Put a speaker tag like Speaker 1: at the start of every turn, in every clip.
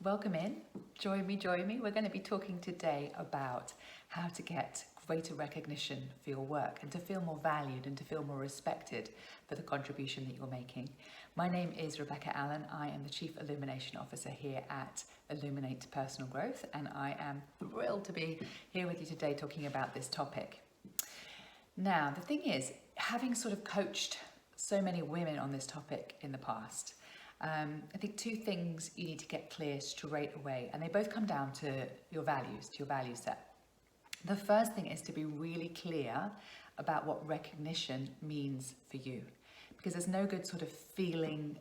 Speaker 1: Welcome in. Join me. We're going to be talking today about how to get greater recognition for your work and to feel more valued and to feel more respected for the contribution that you're making. My name is Rebecca Allen. I am the Chief Illumination Officer here at Illuminate Personal Growth, and I am thrilled to be here with you today talking about this topic. Now, the thing is, having sort of coached so many women on this topic in the past, I think two things you need to get clear straight away, and they both come down to your value set. The first thing is to be really clear about what recognition means for you, because there's no good sort of feeling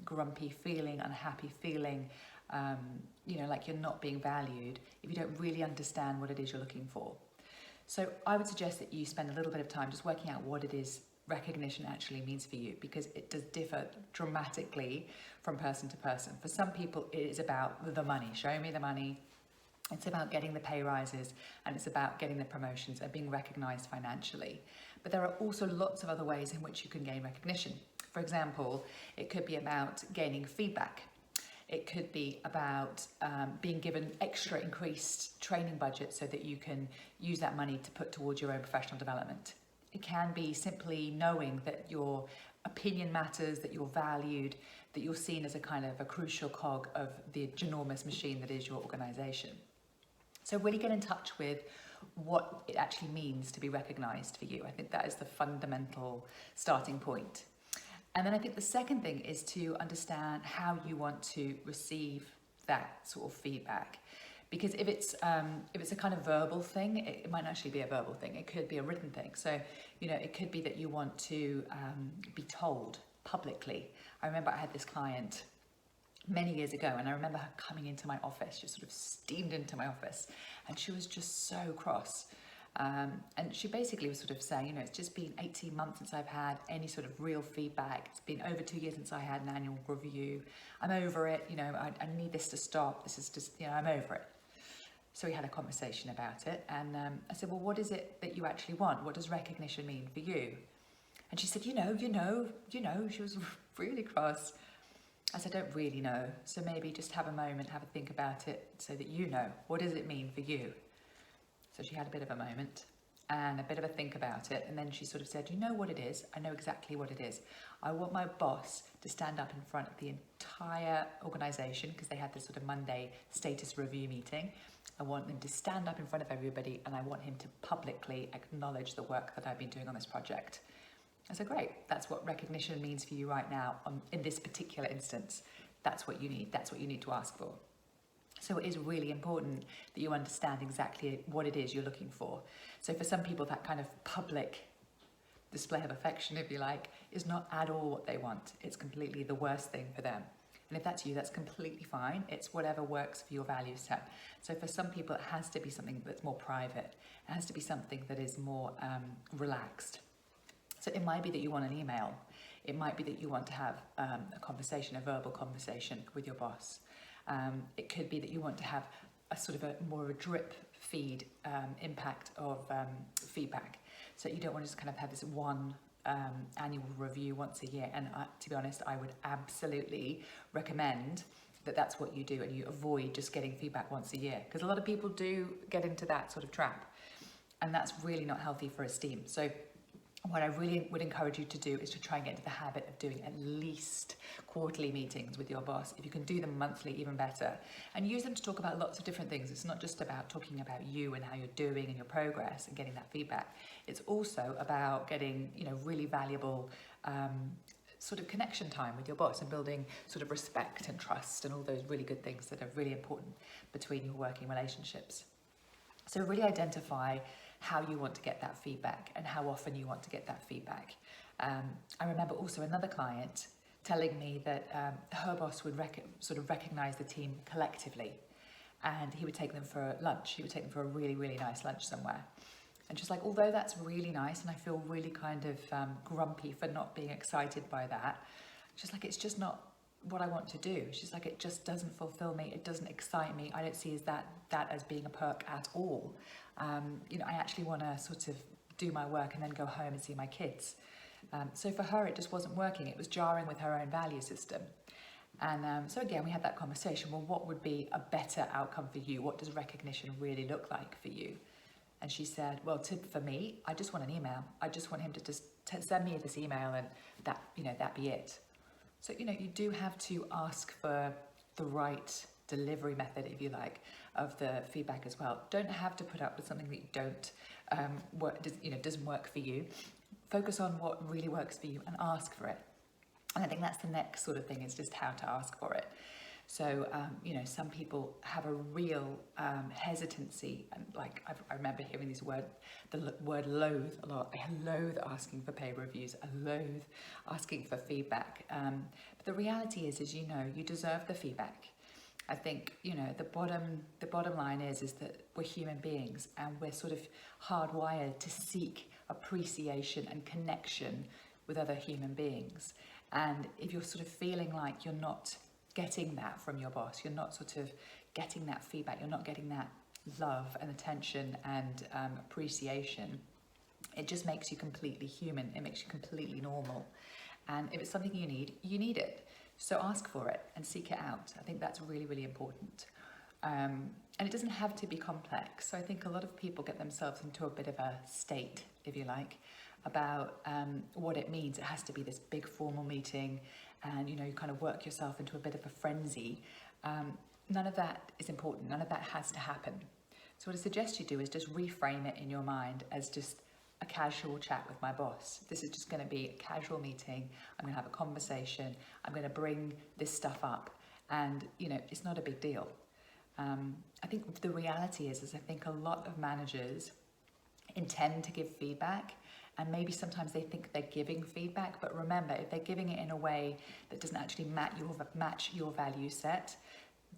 Speaker 1: grumpy, feeling unhappy, feeling like you're not being valued if you don't really understand what it is you're looking for. So I would suggest that you spend a little bit of time just working out what it is recognition actually means for you, because it does differ dramatically from person to person. For some people, it is about the money, show me the money. It's about getting the pay rises, and it's about getting the promotions and being recognized financially. But there are also lots of other ways in which you can gain recognition. For example, it could be about gaining feedback. It could be about being given extra increased training budget so that you can use that money to put towards your own professional development. It can be simply knowing that your opinion matters, that you're valued, that you're seen as a kind of a crucial cog of the ginormous machine that is your organization. So really get in touch with what it actually means to be recognized for you. I think that is the fundamental starting point. And then I think the second thing is to understand how you want to receive that sort of feedback. Because if it's a kind of verbal thing, it might not actually be a verbal thing. It could be a written thing. So, it could be that you want to be told publicly. I remember I had this client many years ago, and I remember her coming into my office, just sort of steamed into my office, and she was just so cross. And she basically was sort of saying, it's just been 18 months since I've had any sort of real feedback. It's been over 2 years since I had an annual review. I'm over it. I need this to stop. This is just, I'm over it. So we had a conversation about it, and I said, well, what is it that you actually want? What does recognition mean for you? And she said, she was really cross. I said, I don't really know. So maybe just have a moment, have a think about it so that you know. What does it mean for you? So she had a bit of a moment and a bit of a think about it. And then she sort of said, you know what it is? I know exactly what it is. I want my boss to stand up in front of the entire organization, because they had this sort of Monday status review meeting. I want him to stand up in front of everybody, and I want him to publicly acknowledge the work that I've been doing on this project. I said, great, that's what recognition means for you right now in this particular instance. That's what you need. That's what you need to ask for. So it is really important that you understand exactly what it is you're looking for. So for some people, that kind of public display of affection, if you like, is not at all what they want. It's completely the worst thing for them. And if that's you, that's completely fine. It's whatever works for your value set. So for some people, it has to be something that's more private. It has to be something that is more relaxed. So it might be that you want an email. It might be that you want to have a conversation, a verbal conversation with your boss. It could be that you want to have a sort of a more of a drip feed impact of feedback. So you don't want to just kind of have this one annual review once a year. And to be honest, I would absolutely recommend that that's what you do, and you avoid just getting feedback once a year, because a lot of people do get into that sort of trap, and that's really not healthy for esteem. So what I really would encourage you to do is to try and get into the habit of doing at least quarterly meetings with your boss. If you can do them monthly, even better. And use them to talk about lots of different things. It's not just about talking about you and how you're doing and your progress and getting that feedback. It's also about getting, really valuable sort of connection time with your boss and building sort of respect and trust and all those really good things that are really important between your working relationships. So really identify how you want to get that feedback and how often you want to get that feedback. I remember also another client telling me that her boss would sort of recognize the team collectively, and he would take them for lunch. He would take them for a really, really nice lunch somewhere. And she's like, although that's really nice, and I feel really kind of grumpy for not being excited by that, she's like, it's just not what I want to do. She's like, it just doesn't fulfill me. It doesn't excite me. I don't see that as being a perk at all. I actually want to sort of do my work and then go home and see my kids. So for her, it just wasn't working. It was jarring with her own value system. And so again, we had that conversation. Well, what would be a better outcome for you? What does recognition really look like for you? And she said, well, for me, I just want an email. I just want him to just send me this email, and that, that be it. So, you do have to ask for the right delivery method, if you like, of the feedback as well. Don't have to put up with something that you don't doesn't work for you. Focus on what really works for you and ask for it. And I think that's the next sort of thing, is just how to ask for it. So, some people have a real hesitancy, and like I remember hearing the word loathe a lot. I loathe asking for pay reviews. I loathe asking for feedback. But the reality is you deserve the feedback. I think, the bottom line is that we're human beings, and we're sort of hardwired to seek appreciation and connection with other human beings. And if you're sort of feeling like you're not getting that from your boss, you're not sort of getting that feedback, you're not getting that love and attention and appreciation, it just makes you completely human. It makes you completely normal. And if it's something you need it. So ask for it and seek it out. I think that's really, really important. And it doesn't have to be complex. So I think a lot of people get themselves into a bit of a state, if you like, about what it means. It has to be this big formal meeting, and you kind of work yourself into a bit of a frenzy. None of that is important. None of that has to happen. So what I suggest you do is just reframe it in your mind as just a casual chat with my boss. This is just going to be a casual meeting. I'm going to have a conversation. I'm going to bring this stuff up, and it's not a big deal. I think the reality is I think a lot of managers intend to give feedback, and maybe sometimes they think they're giving feedback, but remember, if they're giving it in a way that doesn't actually match your value set,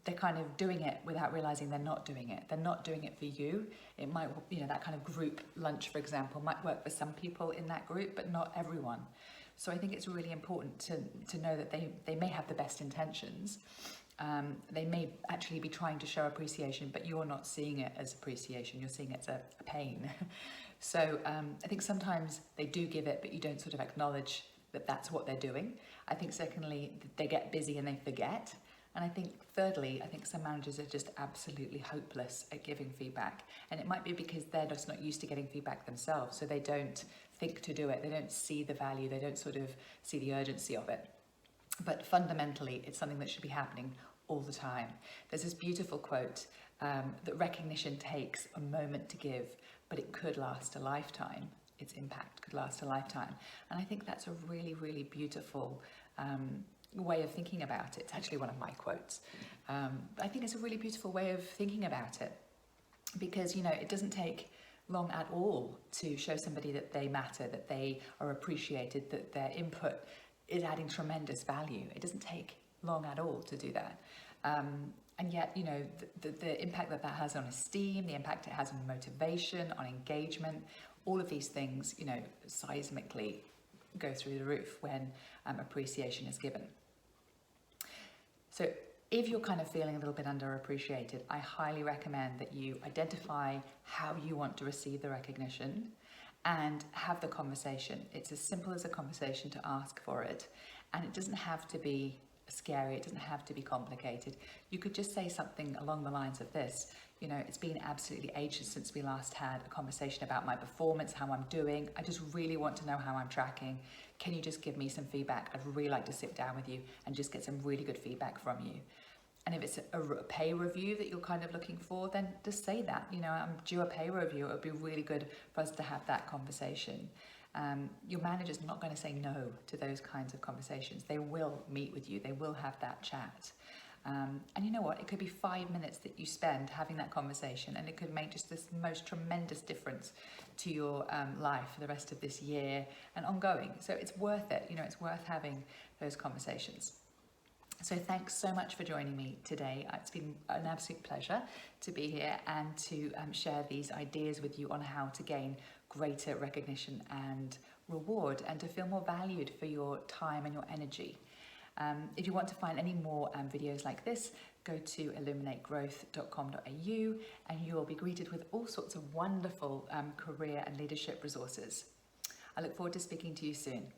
Speaker 1: they're kind of doing it without realizing they're not doing it. They're not doing it for you. It might, that kind of group lunch, for example, might work for some people in that group, but not everyone. So I think it's really important to know that they may have the best intentions. They may actually be trying to show appreciation, but you're not seeing it as appreciation. You're seeing it as a pain. So I think sometimes they do give it, but you don't sort of acknowledge that that's what they're doing. I think secondly, they get busy and they forget. And I think thirdly, I think some managers are just absolutely hopeless at giving feedback. And it might be because they're just not used to getting feedback themselves. So they don't think to do it. They don't see the value. They don't sort of see the urgency of it. But fundamentally, it's something that should be happening all the time. There's this beautiful quote that recognition takes a moment to give, but it could last a lifetime. Its impact could last a lifetime. And I think that's a really, really beautiful way of thinking about it. It's actually one of my quotes. I think it's a really beautiful way of thinking about it, because it doesn't take long at all to show somebody that they matter, that they are appreciated, that their input is adding tremendous value. It doesn't take long at all to do that. And yet, the impact that has on esteem, the impact it has on motivation, on engagement, all of these things, seismically go through the roof when appreciation is given. So if you're kind of feeling a little bit underappreciated, I highly recommend that you identify how you want to receive the recognition and have the conversation. It's as simple as a conversation to ask for it. And it doesn't have to be scary. It doesn't have to be complicated. You could just say something along the lines of this. It's been absolutely ages since we last had a conversation about my performance, how I'm doing. I just really want to know how I'm tracking. Can you just give me some feedback? I'd really like to sit down with you and just get some really good feedback from you. And if it's a pay review that you're kind of looking for, then just say that. I'm due a pay review. It would be really good for us to have that conversation. Your manager's not going to say no to those kinds of conversations. They will meet with you. They will have that chat. And you know what? It could be 5 minutes that you spend having that conversation, and it could make just this most tremendous difference to your life for the rest of this year and ongoing. So it's worth it. It's worth having those conversations. So thanks so much for joining me today. It's been an absolute pleasure to be here and to share these ideas with you on how to gain greater recognition and reward, and to feel more valued for your time and your energy. If you want to find any more videos like this, go to illuminategrowth.com.au and you will be greeted with all sorts of wonderful career and leadership resources. I look forward to speaking to you soon.